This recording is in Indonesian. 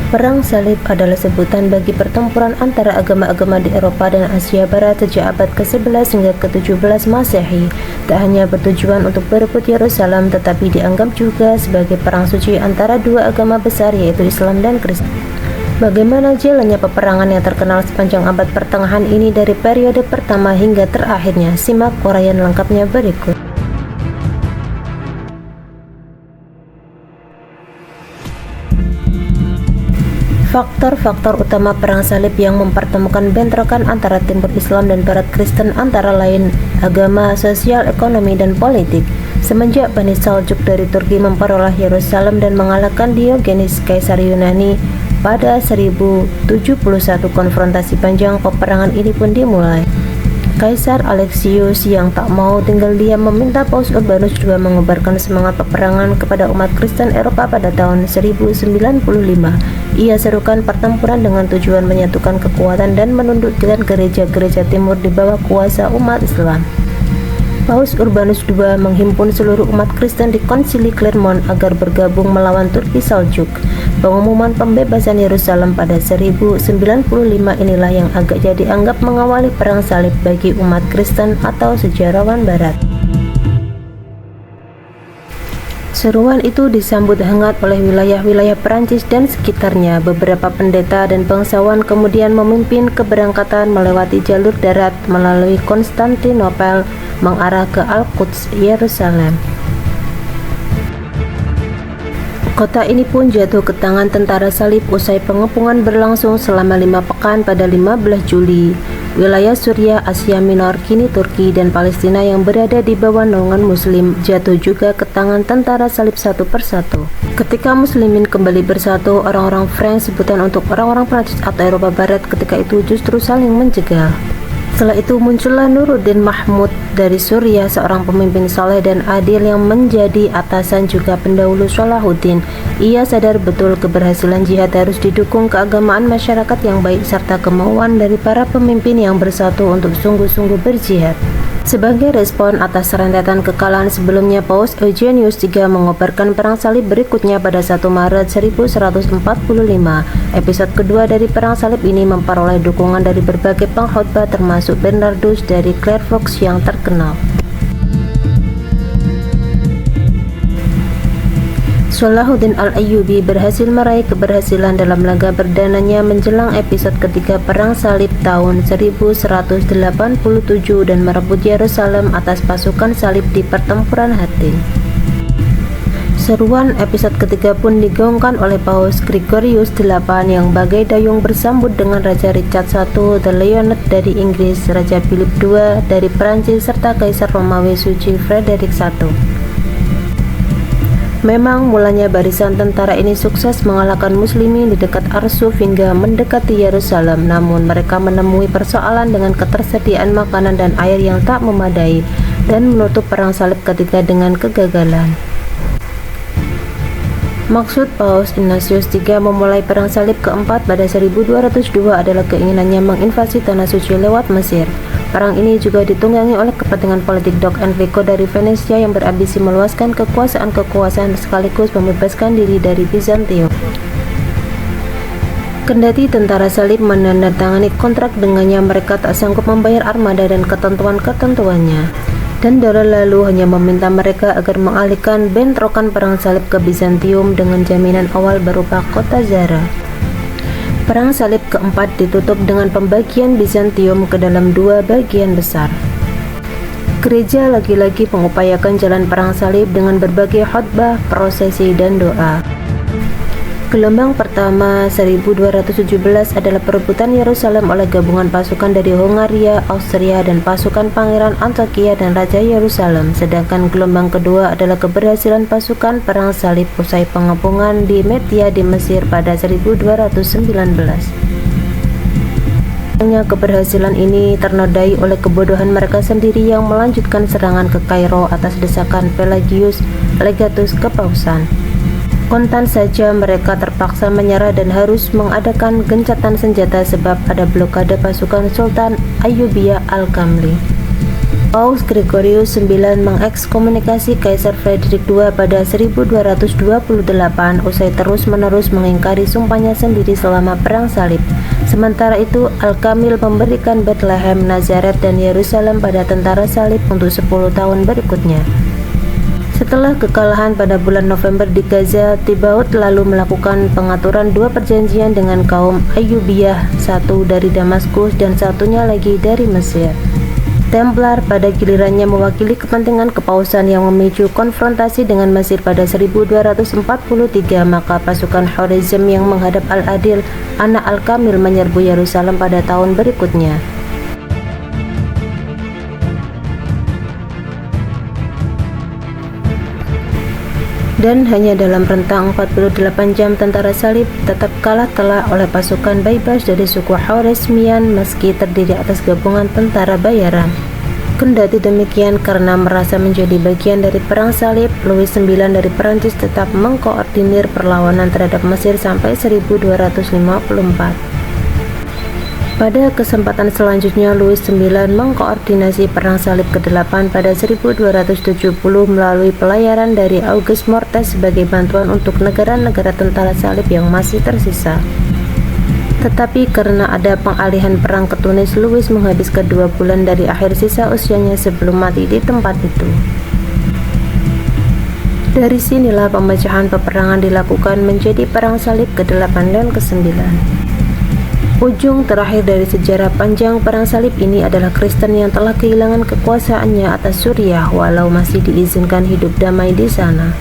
Perang Salib adalah sebutan bagi pertempuran antara agama-agama di Eropa dan Asia Barat sejak abad ke-11 hingga ke-17 Masehi. Tak hanya bertujuan untuk berebut Yerusalem, tetapi dianggap juga sebagai perang suci antara dua agama besar, yaitu Islam dan Kristen. Bagaimana jalannya peperangan yang terkenal sepanjang abad pertengahan ini dari periode pertama hingga terakhirnya? Simak uraian lengkapnya berikut. Faktor-faktor utama Perang Salib yang mempertemukan bentrokan antara timur Islam dan barat Kristen antara lain agama, sosial, ekonomi, dan politik. Semenjak Bani Saljuk dari Turki memperoleh Yerusalem dan mengalahkan Diogenes Kaisar Yunani pada 1071, konfrontasi panjang peperangan ini pun dimulai. Kaisar Alexius yang tak mau tinggal diam meminta Paus Urbanus II mengobarkan semangat peperangan kepada umat Kristen Eropa pada tahun 1095. Ia serukan pertempuran dengan tujuan menyatukan kekuatan dan menundukkan gereja-gereja timur di bawah kuasa umat Islam. Paus Urbanus II menghimpun seluruh umat Kristen di Konsili Clermont agar bergabung melawan Turki Saljuk. Pengumuman pembebasan Yerusalem pada 1095 inilah yang agaknya dianggap mengawali Perang Salib bagi umat Kristen atau sejarawan Barat. Seruan itu disambut hangat oleh wilayah-wilayah Perancis dan sekitarnya. Beberapa pendeta dan bangsawan kemudian memimpin keberangkatan melewati jalur darat melalui Konstantinopel mengarah ke Al-Quds, Yerusalem. Kota ini pun jatuh ke tangan tentara salib usai pengepungan berlangsung selama 5 pekan pada 15 Juli. Wilayah Suriah, Asia Minor, kini Turki dan Palestina yang berada di bawah naungan Muslim jatuh juga ke tangan tentara salib satu persatu. Ketika Muslimin kembali bersatu, orang-orang French, sebutan untuk orang-orang Prancis atau Eropa Barat ketika itu, justru saling menjegal. Setelah itu muncullah Nuruddin Mahmud dari Suriah, seorang pemimpin saleh dan adil yang menjadi atasan juga pendahulu Salahuddin. Ia sadar betul keberhasilan jihad harus didukung keagamaan masyarakat yang baik serta kemauan dari para pemimpin yang bersatu untuk sungguh-sungguh berjihad. Sebagai respon atas rentetan kekalahan sebelumnya, Paus Eugenius III mengobarkan Perang Salib berikutnya pada 1 Maret 1145. Episode kedua dari Perang Salib ini memperoleh dukungan dari berbagai pengkhotbah termasuk Bernardus dari Clairvaux yang terkenal. Salahuddin Al-Ayyubi berhasil meraih keberhasilan dalam laga perdananya menjelang episode ketiga Perang Salib tahun 1187 dan merebut Yerusalem atas pasukan salib di pertempuran Hattin. Seruan episode ketiga pun digaungkan oleh Paus Gregorius VIII yang bagai dayung bersambut dengan Raja Richard I the Leonid dari Inggris, Raja Philip II dari Perancis, serta Kaisar Romawi Suci Frederick I. Memang mulanya barisan tentara ini sukses mengalahkan Muslimin di dekat Arsuf hingga mendekati Yerusalem, namun mereka menemui persoalan dengan ketersediaan makanan dan air yang tak memadai dan menutup Perang Salib ketiga dengan kegagalan. Maksud Paus Ignatius III memulai Perang Salib keempat pada 1202 adalah keinginannya menginvasi Tanah Suci lewat Mesir. Perang ini juga ditunggangi oleh kepentingan politik Don Enrico dari Venesia yang berambisi meluaskan kekuasaan sekaligus membebaskan diri dari Bizantium. Kendati tentara salib menandatangani kontrak dengannya, mereka tak sanggup membayar armada dan ketentuan-ketentuannya. Dan dolar lalu hanya meminta mereka agar mengalihkan bentrokan Perang Salib ke Bizantium dengan jaminan awal berupa kota Zara. Perang Salib keempat ditutup dengan pembagian Bizantium ke dalam dua bagian besar. Gereja lagi-lagi mengupayakan jalan Perang Salib dengan berbagai khotbah, prosesi, dan doa. Gelombang pertama 1217 adalah perebutan Yerusalem oleh gabungan pasukan dari Hongaria, Austria, dan pasukan Pangeran Antakya dan Raja Yerusalem. Sedangkan gelombang kedua adalah keberhasilan pasukan Perang Salib usai pengepungan di Media di Mesir pada 1219. Keberhasilan ini ternodai oleh kebodohan mereka sendiri yang melanjutkan serangan ke Kairo atas desakan Pelagius, legatus kepausan. Kontan saja mereka terpaksa menyerah dan harus mengadakan gencatan senjata sebab ada blokade pasukan Sultan Ayyubiyah Al-Kamli. Paus Gregorius IX mengekskomunikasi Kaisar Frederick II pada 1228 usai terus-menerus mengingkari sumpahnya sendiri selama Perang Salib. Sementara itu, Al-Kamil memberikan Bethlehem, Nazaret, dan Yerusalem pada tentara salib untuk 10 tahun berikutnya. Setelah kekalahan pada bulan November di Gaza, Thibaut lalu melakukan pengaturan 2 perjanjian dengan kaum Ayyubiyah, satu dari Damaskus dan satunya lagi dari Mesir. Templar pada gilirannya mewakili kepentingan kepausan yang memicu konfrontasi dengan Mesir pada 1243, maka pasukan Khwarizm yang menghadap Al-Adil, anak Al-Kamil, menyerbu Yerusalem pada tahun berikutnya. Dan hanya dalam rentang 48 jam tentara salib tetap kalah telak oleh pasukan Baibars dari suku Khwarezmian meski terdiri atas gabungan tentara bayaran. Kendati demikian, karena merasa menjadi bagian dari perang salib, Louis IX dari Perancis tetap mengkoordinir perlawanan terhadap Mesir sampai 1254. Pada kesempatan selanjutnya, Louis IX mengkoordinasi Perang Salib ke-8 pada 1270 melalui pelayaran dari Auguste Mortes sebagai bantuan untuk negara-negara tentara salib yang masih tersisa. Tetapi karena ada pengalihan perang ke Tunis, Louis menghabiskan 2 bulan dari akhir sisa usianya sebelum mati di tempat itu. Dari sinilah pemecahan peperangan dilakukan menjadi Perang Salib ke-8 dan ke-9. Ujung terakhir dari sejarah panjang Perang Salib ini adalah Kristen yang telah kehilangan kekuasaannya atas Suriah walau masih diizinkan hidup damai di sana.